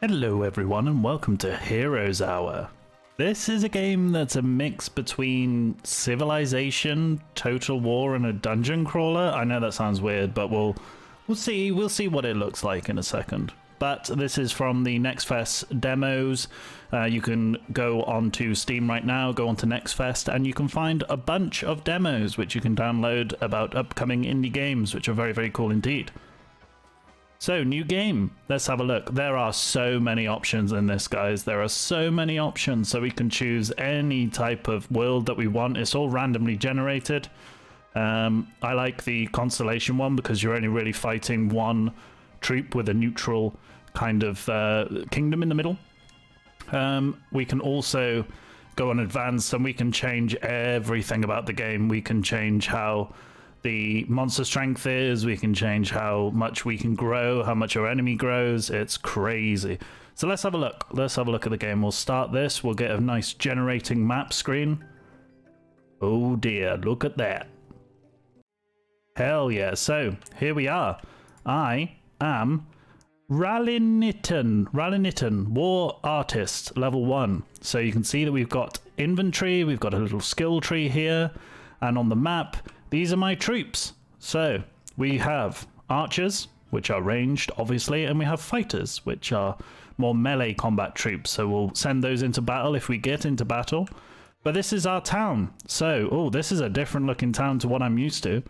Hello everyone and welcome to Heroes Hour. This is a game that's a mix between Civilization, Total War and a dungeon crawler. I know that sounds weird, but we'll see what it looks like in a second. But this is from the Next Fest demos. You can go onto Steam right now, go onto Next Fest, and you can find a bunch of demos which you can download about upcoming indie games, which are very, very cool indeed. So, new game. Let's have a look. There are so many options in this, guys. There are so many options, so we can choose any type of world that we want. It's all randomly generated. I like the Constellation one because you're only really fighting one troop with a neutral kind of kingdom in the middle. We can also go on Advanced and we can change everything about the game. We can change how the monster strength is, we can change how much we can grow, how much our enemy grows. It's crazy. So let's have a look. Let's have a look at the game. We'll start this. We'll get a nice generating map screen. Oh dear, look at that. Hell yeah. So here we are. I am Ralliniton, War Artist, level 1. So you can see that we've got inventory, we've got a little skill tree here, and on the map, these are my troops. So we have archers, which are ranged, obviously, and we have fighters, which are more melee combat troops. So we'll send those into battle if we get into battle. But this is our town. So, oh, this is a different looking town to what I'm used to.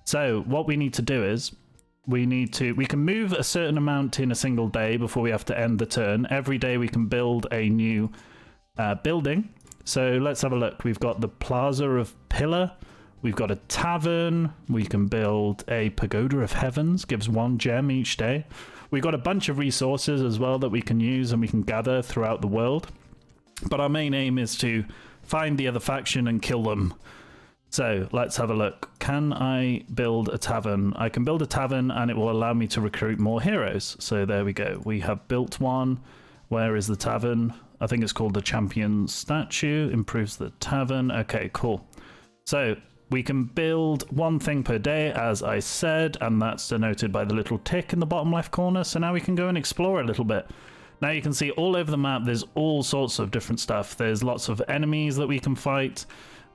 So what we need to do is we can move a certain amount in a single day before we have to end the turn. Every day we can build a new building. So let's have a look. We've got the Plaza of Pillar. We've got a tavern. We can build a Pagoda of Heavens, gives 1 gem each day. We've got a bunch of resources as well that we can use and we can gather throughout the world. But our main aim is to find the other faction and kill them. So let's have a look. Can I build a tavern? I can build a tavern and it will allow me to recruit more heroes. So there we go. We have built one. Where is the tavern? I think it's called the Champion Statue. Improves the tavern. Okay, cool. So we can build 1 thing per day, as I said, and that's denoted by the little tick in the bottom left corner. So now we can go and explore a little bit. Now you can see all over the map, there's all sorts of different stuff. There's lots of enemies that we can fight.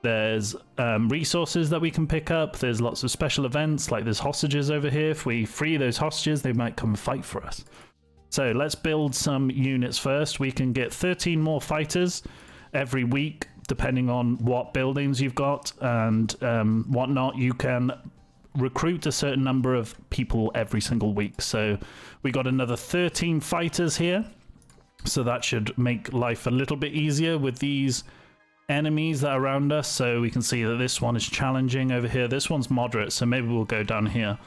There's resources that we can pick up. There's lots of special events, like there's hostages over here. If we free those hostages, they might come fight for us. So let's build some units first. We can get 13 more fighters every week, depending on what buildings you've got and whatnot. You can recruit a certain number of people every single week. So we got another 13 fighters here. So that should make life a little bit easier with these enemies that are around us. So we can see that this one is challenging over here. This one's moderate, so maybe we'll go down here.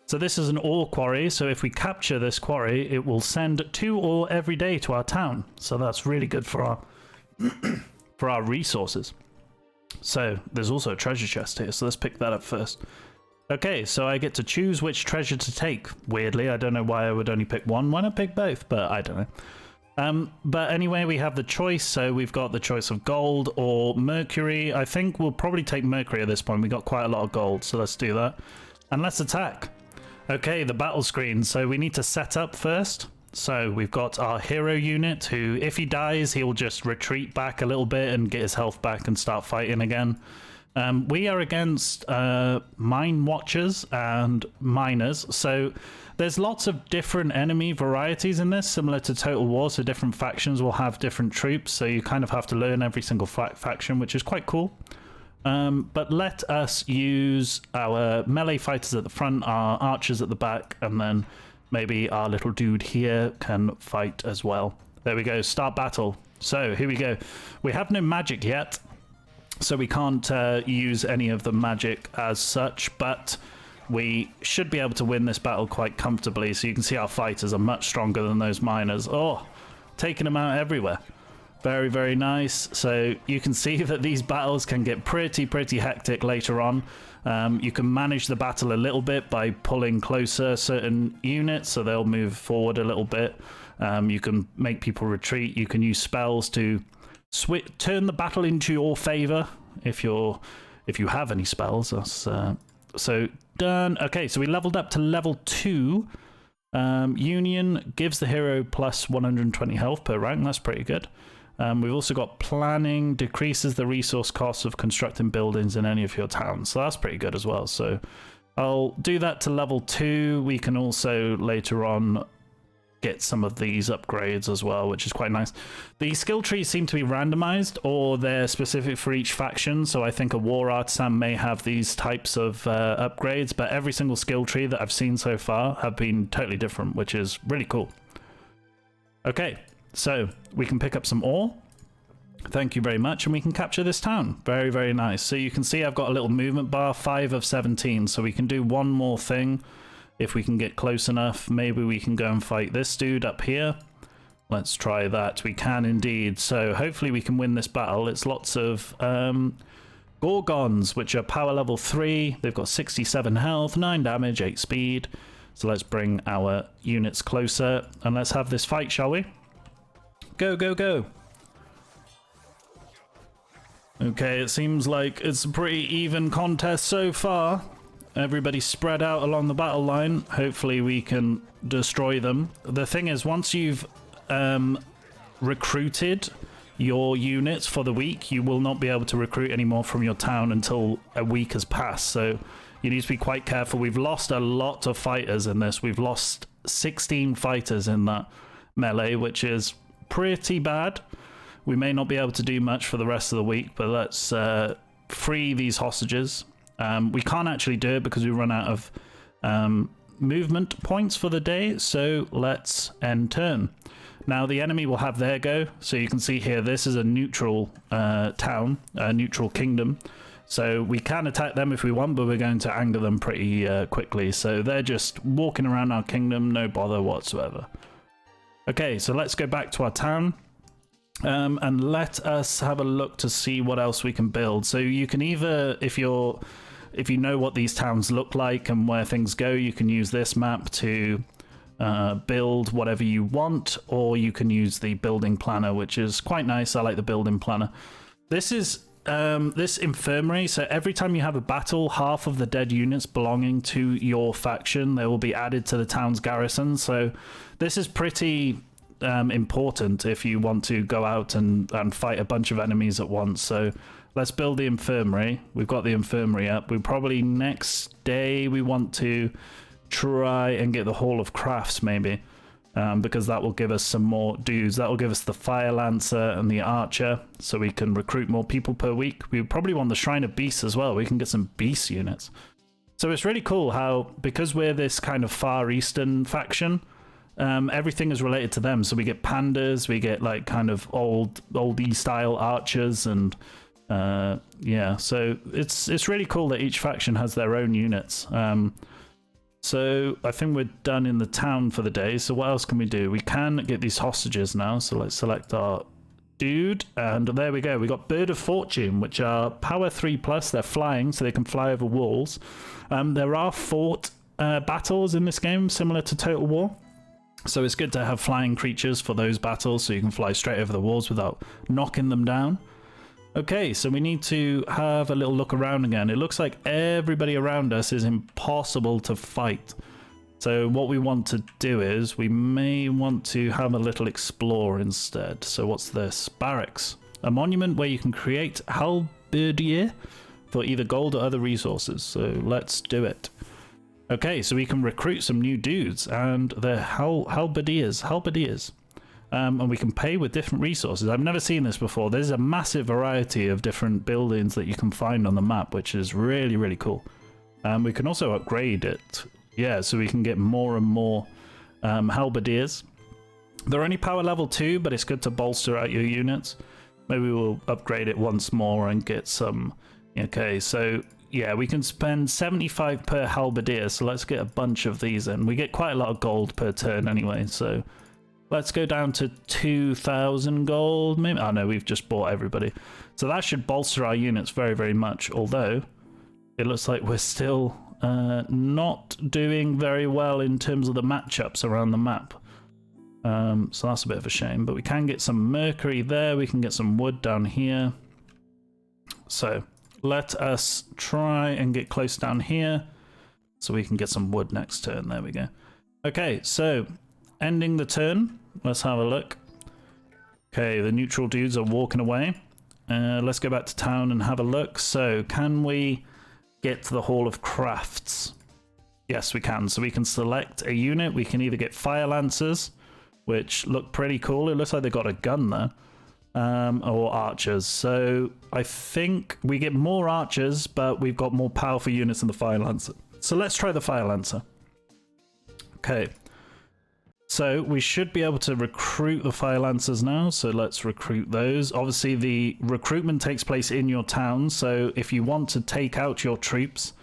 So this is an ore quarry. So if we capture this quarry, it will send 2 ore every day to our town. So that's really good for our for our resources. So there's also a treasure chest here, so let's pick that up first. Okay, so I get to choose which treasure to take. Weirdly, I don't know why I would only pick one. Why not pick both? But I don't know. But anyway, we have the choice. So we've got the choice of gold or mercury. I think we'll probably take mercury at this point. We got quite a lot of gold, so let's do that. And let's attack. Okay, the battle screen. So we need to set up first. So we've got our hero unit who, if he dies, he'll just retreat back a little bit and get his health back and start fighting again. We are against mine watchers and miners. So there's lots of different enemy varieties in this, similar to Total War. So different factions will have different troops. So you kind of have to learn every single faction, which is quite cool. But let us use our melee fighters at the front, our archers at the back, and then maybe our little dude here can fight as well. There we go, start battle. So here we go. We have no magic yet, so we can't use any of the magic as such, but we should be able to win this battle quite comfortably. So you can see our fighters are much stronger than those miners. Oh, taking them out everywhere. Very, very nice. So you can see that these battles can get pretty hectic later on. You can manage the battle a little bit by pulling closer certain units so they'll move forward a little bit. You can make people retreat. You can use spells to turn the battle into your favor if you have any spells. So done. Okay, so we leveled up to level 2. Union gives the hero plus 120 health per rank. That's pretty good. We've also got planning, decreases the resource cost of constructing buildings in any of your towns. So that's pretty good as well. So I'll do that to level 2. We can also later on get some of these upgrades as well, which is quite nice. The skill trees seem to be randomized, or they're specific for each faction. So I think a war artisan may have these types of upgrades, but every single skill tree that I've seen so far have been totally different, which is really cool. Okay, so we can pick up some ore. Thank you very much, and we can capture this town. Very, very nice. So you can see I've got a little movement bar, 5 of 17, so we can do one more thing. If we can get close enough, maybe we can go and fight this dude up here. Let's try that. We can indeed. So hopefully we can win this battle. It's lots of Gorgons, which are power level 3. They've got 67 health, 9 damage, 8 speed. So let's bring our units closer and let's have this fight, shall we? Go, go, go. Okay, it seems like it's a pretty even contest so far. Everybody's spread out along the battle line. Hopefully we can destroy them. The thing is, once you've recruited your units for the week, you will not be able to recruit anymore from your town until a week has passed. So you need to be quite careful. We've lost a lot of fighters in this. We've lost 16 fighters in that melee, which is pretty bad. We may not be able to do much for the rest of the week, but let's free these hostages. We can't actually do it because we run out of movement points for the day, so let's end turn. Now the enemy will have their go, so you can see here this is a neutral town, a neutral kingdom, so we can attack them if we want, but we're going to anger them pretty quickly. So they're just walking around our kingdom, no bother whatsoever. Okay, so let's go back to our town. And let us have a look to see what else we can build. So you can either, if you know what these towns look like and where things go, you can use this map to build whatever you want, or you can use the building planner, which is quite nice. I like the building planner. This is this infirmary, so every time you have a battle, half of the dead units belonging to your faction, they will be added to the town's garrison. So this is pretty important if you want to go out and fight a bunch of enemies at once. So let's build the infirmary. We've got the infirmary up. We probably next day we want to try and get the Hall of Crafts maybe, because that will give us some more dudes. That will give us the Fire Lancer and the Archer, so we can recruit more people per week. We probably want the Shrine of Beasts as well. We can get some beast units. So it's really cool how, because we're this kind of Far Eastern faction, everything is related to them. So we get pandas, we get like kind of oldie style archers, and yeah, so it's really cool that each faction has their own units. So I think we're done in the town for the day. So what else can we do? We can get these hostages now. So let's select our dude, and there we go. We got Bird of Fortune, which are power 3+. They're flying, so they can fly over walls. There are fort battles in this game, similar to Total War. So it's good to have flying creatures for those battles, so you can fly straight over the walls without knocking them down. Okay, so we need to have a little look around again. It looks like everybody around us is impossible to fight. So what we want to do is, we may want to have a little explore instead. So what's this? Barracks. A monument where you can create Halberdiers for either gold or other resources. So let's do it. Okay, so we can recruit some new dudes, and they're Halberdiers. And we can pay with different resources. I've never seen this before. There's a massive variety of different buildings that you can find on the map, which is really, really cool. We can also upgrade it. Yeah, so we can get more and more Halberdiers. They're only power level 2, but it's good to bolster out your units. Maybe we'll upgrade it once more and get some... Okay, so... Yeah, we can spend 75 per halberdier, so let's get a bunch of these in. We get quite a lot of gold per turn anyway, so let's go down to 2,000 gold. Maybe, oh no, we've just bought everybody. So that should bolster our units very, very much, although it looks like we're still not doing very well in terms of the matchups around the map. So that's a bit of a shame, but we can get some mercury there. We can get some wood down here. So... let us try and get close down here so we can get some wood next turn. There we go. Okay, so ending the turn. Let's have a look. Okay, the neutral dudes are walking away. Let's go back to town and have a look. So can we get to the Hall of Crafts? Yes, we can. So we can select a unit. We can either get Fire Lancers, which look pretty cool. It looks like they've got a gun there. Or archers. So I think we get more archers, but we've got more powerful units than the Fire Lancer. So let's try the Fire Lancer. Okay. So we should be able to recruit the Fire Lancers now. So let's recruit those. Obviously, the recruitment takes place in your town. So if you want to take out your troops,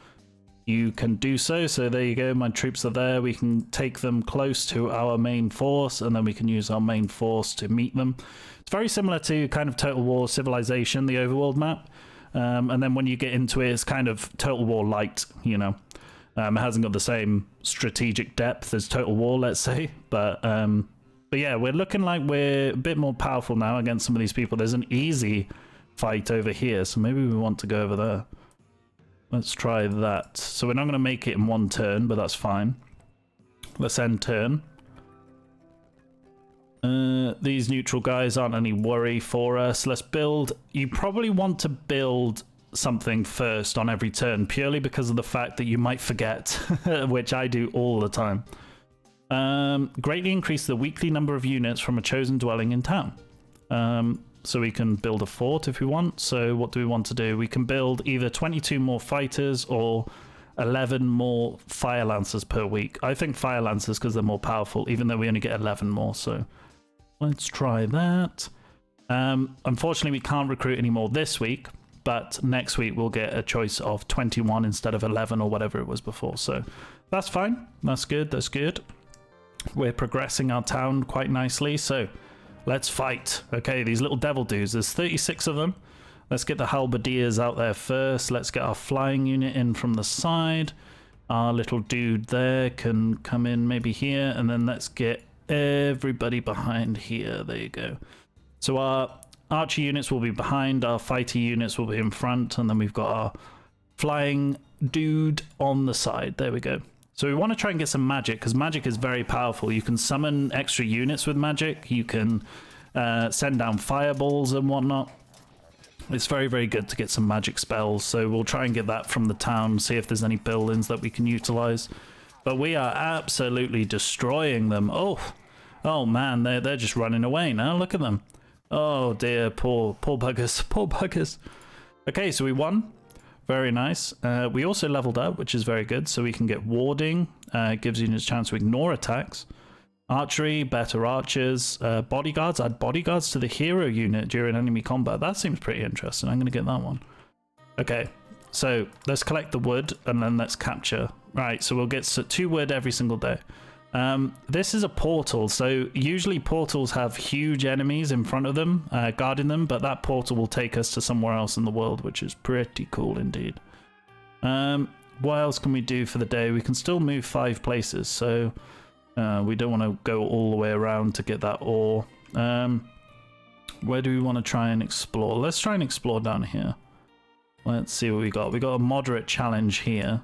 you can do so. So there you go. My troops are there. We can take them close to our main force, and then we can use our main force to meet them. It's very similar to kind of Total War Civilization, the overworld map. And then when you get into it, it's kind of Total War light, you know. It hasn't got the same strategic depth as Total War, let's say. But yeah, we're looking like we're a bit more powerful now against some of these people. There's an easy fight over here, so maybe we want to go over there. Let's try that. So we're not going to make it in one turn, but that's fine. Let's end turn. These neutral guys aren't any worry for us. Let's build. You probably want to build something first on every turn, purely because of the fact that you might forget, which I do all the time. Greatly increase the weekly number of units from a chosen dwelling in town. So we can build a fort if we want. So what do we want to do? We can build either 22 more fighters or 11 more Fire Lancers per week. I think Fire Lancers because they're more powerful, even though we only get 11 more. So let's try that. Unfortunately, we can't recruit anymore this week, but next week we'll get a choice of 21 instead of 11 or whatever it was before. So that's fine. That's good. That's good. We're progressing our town quite nicely. So let's fight. Okay, these little devil dudes. There's 36 of them. Let's get the Halberdiers out there first. Let's get our flying unit in from the side. Our little dude there can come in maybe here. And then let's get everybody behind here. There you go. So our archer units will be behind. Our fighter units will be in front. And then we've got our flying dude on the side. There we go. So we want to try and get some magic, because magic is very powerful. You can summon extra units with magic. You can send down fireballs and whatnot. It's very, very good to get some magic spells. So we'll try and get that from the town, see if there's any buildings that we can utilize. But we are absolutely destroying them. Oh man, they're just running away now. Look at them. Oh dear, poor buggers, poor buggers. Okay, so we won. Very nice. We also leveled up, which is very good. So we can get warding. Gives you a chance to ignore attacks. Archery, better archers. Bodyguards. Add bodyguards to the hero unit during enemy combat. That seems pretty interesting. I'm going to get that one. Okay, so let's collect the wood and then let's capture. Right, so we'll get 2 wood every single day. This is a portal, so usually portals have huge enemies in front of them, guarding them, but that portal will take us to somewhere else in the world, which is pretty cool indeed. What else can we do for the day? We can still move 5 places, so we don't want to go all the way around to get that ore. Where do we want to try and explore? Let's try and explore down here. Let's see what we got. We got a moderate challenge here.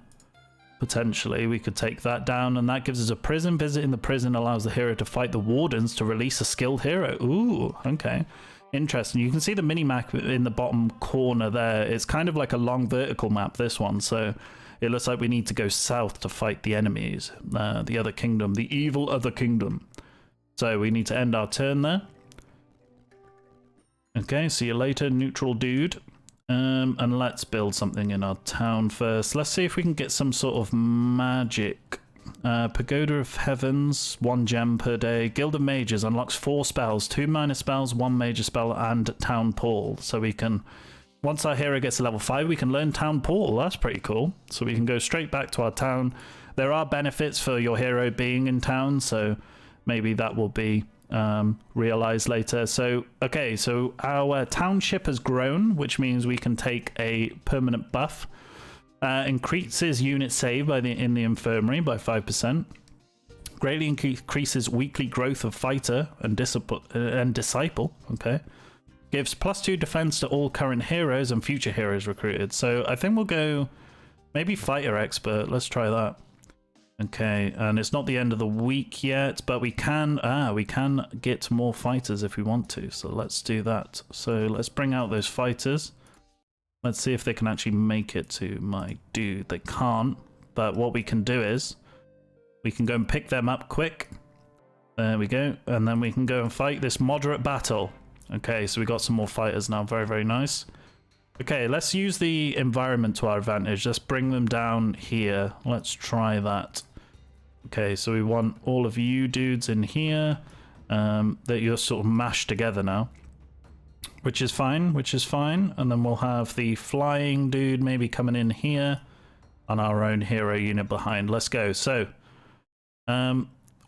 Potentially, we could take that down, and that gives us a prison. Visit in the prison allows the hero to fight the wardens to release a skilled hero. Ooh, okay. Interesting. You can see the mini-map in the bottom corner there. It's kind of like a long vertical map, this one, so it looks like we need to go south to fight the enemies. The other kingdom, the evil other kingdom. So we need to end our turn there. Okay, see you later, neutral dude. And let's build something in our town first. Let's see if we can get some sort of magic. Pagoda of Heavens, 1 gem per day. Guild of Mages unlocks 4 spells, 2 minor spells, 1 major spell, and Town Portal. So we can, once our hero gets to level 5, we can learn Town Portal. That's pretty cool. So we can go straight back to our town. There are benefits for your hero being in town, so maybe that will be realized later. So okay, so our township has grown, which means we can take a permanent buff. Increases unit save in the infirmary by 5%. Greatly increases weekly growth of fighter and disciple. Okay, gives +2 defense to all current heroes and future heroes recruited. So I think we'll go maybe fighter expert. Let's try that. Okay, and it's not the end of the week yet, but we can get more fighters if we want to. So let's do that. So let's bring out those fighters. Let's see if they can actually make it to my dude. They can't, but what we can do is we can go and pick them up quick. There we go, and then we can go and fight this moderate battle. Okay, so we got some more fighters now. Very, very nice. Okay, let's use the environment to our advantage. Let's bring them down here. Let's try that. Okay, so we want all of you dudes in here that you're sort of mashed together now, which is fine, and then we'll have the flying dude maybe coming in here on our own hero unit behind. Let's go. So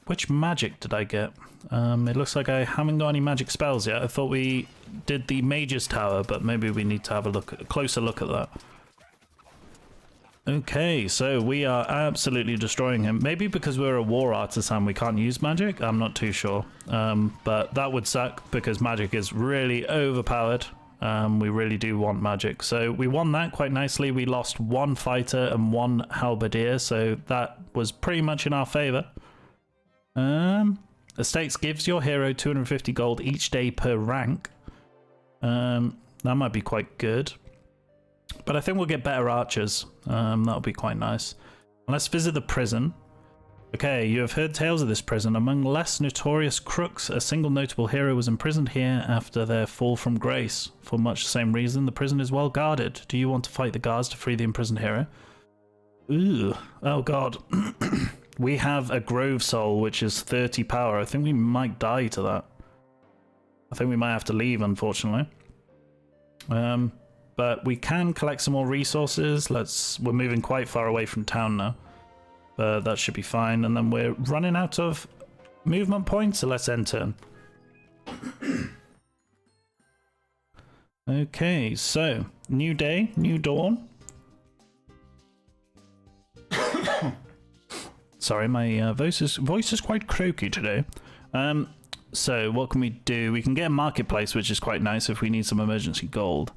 which magic did I get? It looks like I haven't got any magic spells yet. I thought we did the Mage's Tower, but maybe we need to have a closer look at that. Okay, so we are absolutely destroying him. Maybe because we're a war artisan we can't use magic? I'm not too sure. But that would suck because magic is really overpowered. We really do want magic. So we won that quite nicely. We lost 1 fighter and 1 halberdier, so that was pretty much in our favor. Estates gives your hero 250 gold each day per rank. That might be quite good. But I think we'll get better archers. That'll be quite nice. Let's visit the prison. Okay, you have heard tales of this prison. Among less notorious crooks, a single notable hero was imprisoned here after their fall from grace. For much the same reason, the prison is well guarded. Do you want to fight the guards to free the imprisoned hero? Ooh, oh god. We have a Grove Soul, which is 30 power. I think we might die to that. I think we might have to leave, unfortunately. But we can collect some more resources. We're moving quite far away from town now. But that should be fine. And then we're running out of movement points, so let's end turn. Okay, so new day, new dawn. Sorry, my voice is quite croaky today. So what can we do? We can get a marketplace, which is quite nice if we need some emergency gold.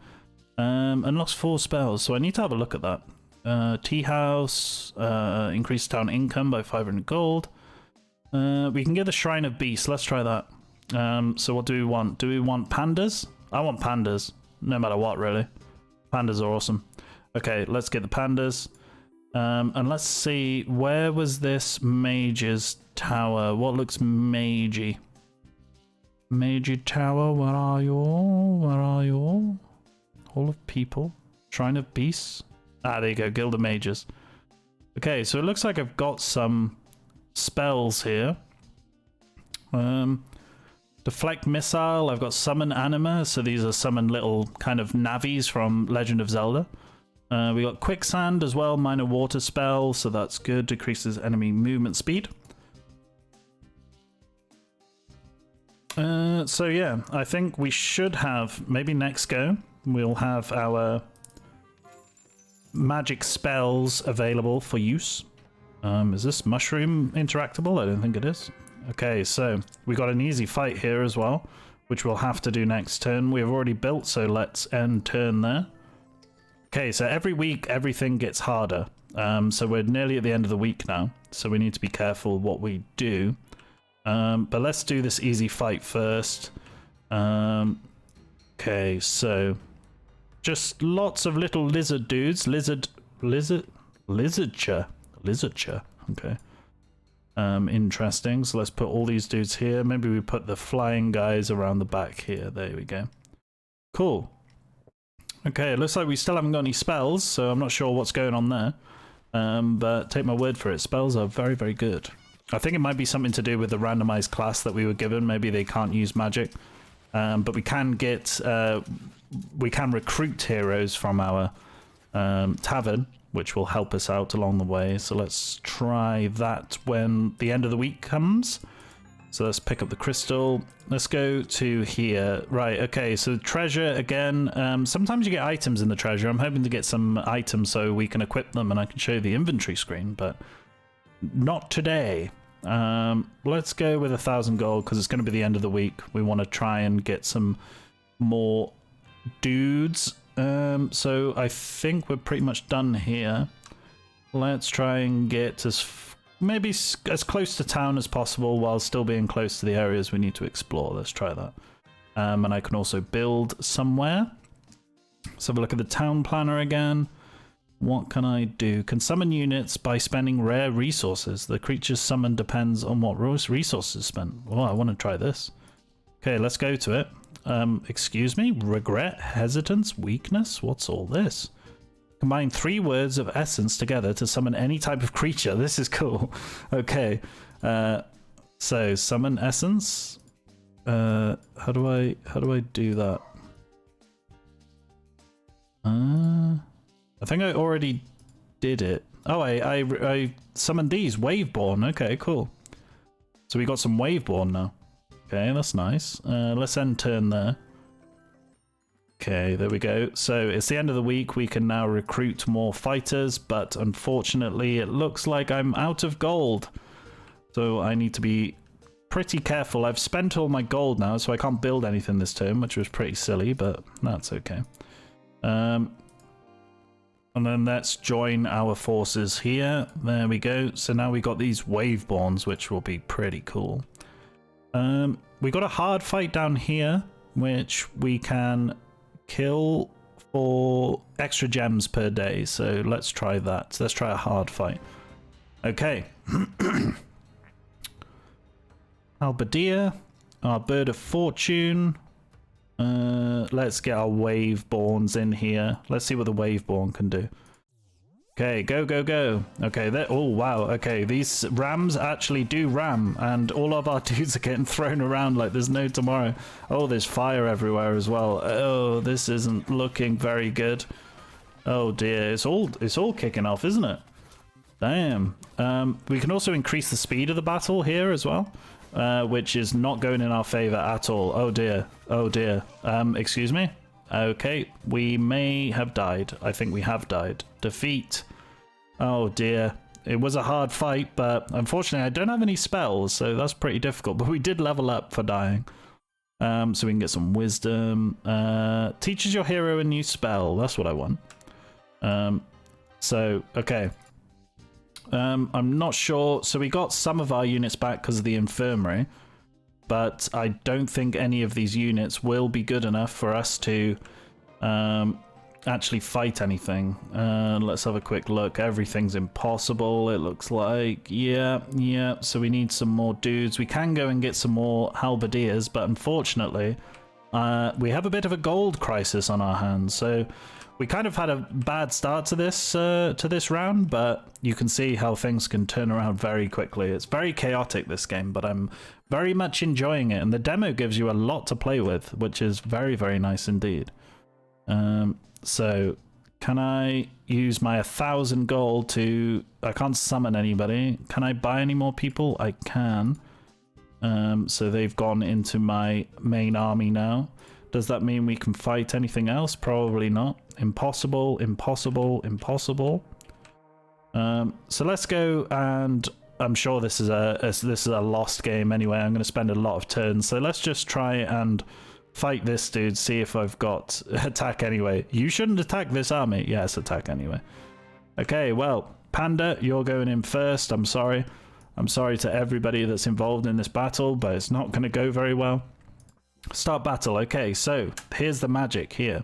Unlocks 4 spells, so I need to have a look at that. Tea house, increase town income by 500 gold. We can get the Shrine of Beasts. Let's try that. So what do we want? Do we want pandas? I want pandas, no matter what, really. Pandas are awesome. Okay, let's get the pandas. And let's see, where was this mage's tower? What looks magey? Magey tower, where are you all? Where are you all? Hall of people. Shrine of Beasts. Ah, there you go, Guild of Mages. Okay, so it looks like I've got some spells here. Deflect Missile, I've got Summon Anima, so these are summon little kind of navis from Legend of Zelda. We got Quicksand as well, minor water spell, so that's good, decreases enemy movement speed. So yeah, I think we should have, maybe next go, we'll have our magic spells available for use. Is this mushroom interactable? I don't think it is. Okay, so we got an easy fight here as well, which we'll have to do next turn. We have already built, so let's end turn there. Okay, so every week everything gets harder. So we're nearly at the end of the week now, so we need to be careful what we do. But let's do this easy fight first. Okay, so just lots of little lizard dudes. Lizardture. Okay. Interesting. So let's put all these dudes here. Maybe we put the flying guys around the back here. There we go. Cool. Okay, it looks like we still haven't got any spells, so I'm not sure what's going on there. But take my word for it, spells are very, very good. I think it might be something to do with the randomized class that we were given. Maybe they can't use magic. But we can get... we can recruit heroes from our tavern, which will help us out along the way. So let's try that when the end of the week comes. So let's pick up the crystal. Let's go to here. Right, okay, so treasure again. Sometimes you get items in the treasure. I'm hoping to get some items so we can equip them and I can show you the inventory screen, but not today. Let's go with 1,000 gold because it's going to be the end of the week. We want to try and get some more dudes. So I think we're pretty much done here. Let's try and get as maybe as close to town as possible while still being close to the areas we need to explore. Let's try that. And I can also build somewhere. Let's have a look at the town planner again. What can I do? Can summon units by spending rare resources. The creature's summon depends on what resources spent. Oh, I want to try this. Okay, let's go to it. Excuse me? Regret, hesitance, weakness? What's all this? Combine 3 words of essence together to summon any type of creature. This is cool. Okay. So summon essence. How do I do that? I think I already did it. Oh, I summoned these. Waveborn. Okay, cool. So we got some Waveborn now. Okay, that's nice. Let's end turn there. Okay, there we go. So it's the end of the week. We can now recruit more fighters, but unfortunately it looks like I'm out of gold. So I need to be pretty careful. I've spent all my gold now, so I can't build anything this turn, which was pretty silly, but that's okay. And then let's join our forces here. There we go. So now we got these Waveborns, which will be pretty cool. We got a hard fight down here, which we can kill for extra gems per day. So let's try that. So let's try a hard fight. Okay. Halberdier, our bird of fortune. Let's get our Waveborns in here. Let's see what the Waveborn can do. Okay, go, go, go. Okay, oh, wow. Okay, these rams actually do ram, and all of our dudes are getting thrown around like there's no tomorrow. Oh, there's fire everywhere as well. Oh, this isn't looking very good. Oh, dear. It's all kicking off, isn't it? Damn. We can also increase the speed of the battle here as well, which is not going in our favor at all. Oh, dear. Oh, dear. Excuse me? Okay, we may have died. I think we have died. Defeat. Oh dear. It was a hard fight, but unfortunately I don't have any spells, so that's pretty difficult. But we did level up for dying. So we can get some wisdom. Teaches your hero a new spell. That's what I want. So, okay. I'm not sure. So we got some of our units back because of the Infirmary. But I don't think any of these units will be good enough for us to actually fight anything. Let's have a quick look. Everything's impossible, it looks like. Yeah. So we need some more dudes. We can go and get some more Halberdiers, but unfortunately, we have a bit of a gold crisis on our hands. So we kind of had a bad start to this round, but you can see how things can turn around very quickly. It's very chaotic, this game, but I'm very much enjoying it, and the demo gives you a lot to play with, which is very, very nice indeed. So can I use my 1,000 gold to... I can't summon anybody. Can I buy any more people? I can. So they've gone into my main army now. Does that mean we can fight anything else? Probably not. Impossible, impossible, impossible. So let's go, and I'm sure this is a lost game anyway. I'm going to spend a lot of turns. So let's just try and fight this dude, see if I've got attack anyway. You shouldn't attack this army. Yes, attack anyway. Okay, well, Panda, you're going in first. I'm sorry. I'm sorry to everybody that's involved in this battle, but it's not going to go very well. Start battle. Okay, so here's the magic here.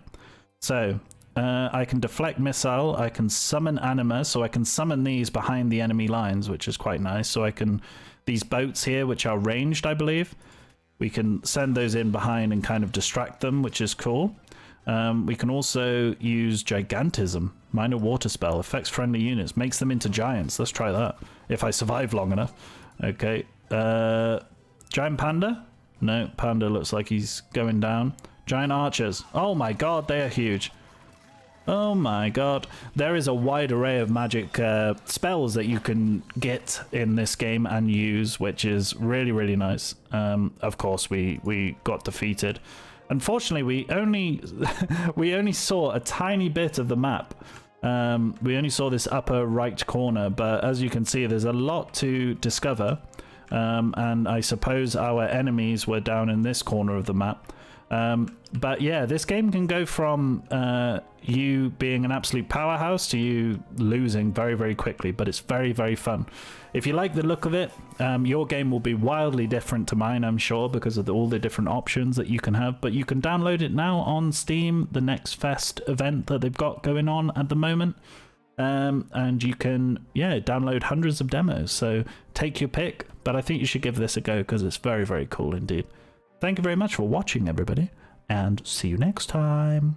So I can deflect missile, I can summon anima, so I can summon these behind the enemy lines, which is quite nice. So I can, these boats here, which are ranged, I believe, we can send those in behind and kind of distract them, which is cool. We can also use Gigantism, minor water spell, affects friendly units, makes them into giants. Let's try that, if I survive long enough. Okay, Giant Panda? No, Panda looks like he's going down. Giant Archers. Oh my god, they are huge. Oh my god. There is a wide array of magic spells that you can get in this game and use, which is really, really nice. Of course, we got defeated. Unfortunately, we only saw a tiny bit of the map. We only saw this upper right corner, but as you can see, there's a lot to discover. And I suppose our enemies were down in this corner of the map. But yeah, this game can go from you being an absolute powerhouse to you losing very, very quickly, but it's very, very fun. If you like the look of it, your game will be wildly different to mine, I'm sure, because of all the different options that you can have. But you can download it now on Steam, the Next Fest event that they've got going on at the moment. And you can, download hundreds of demos. So take your pick, but I think you should give this a go because it's very, very cool indeed. Thank you very much for watching, everybody, and see you next time.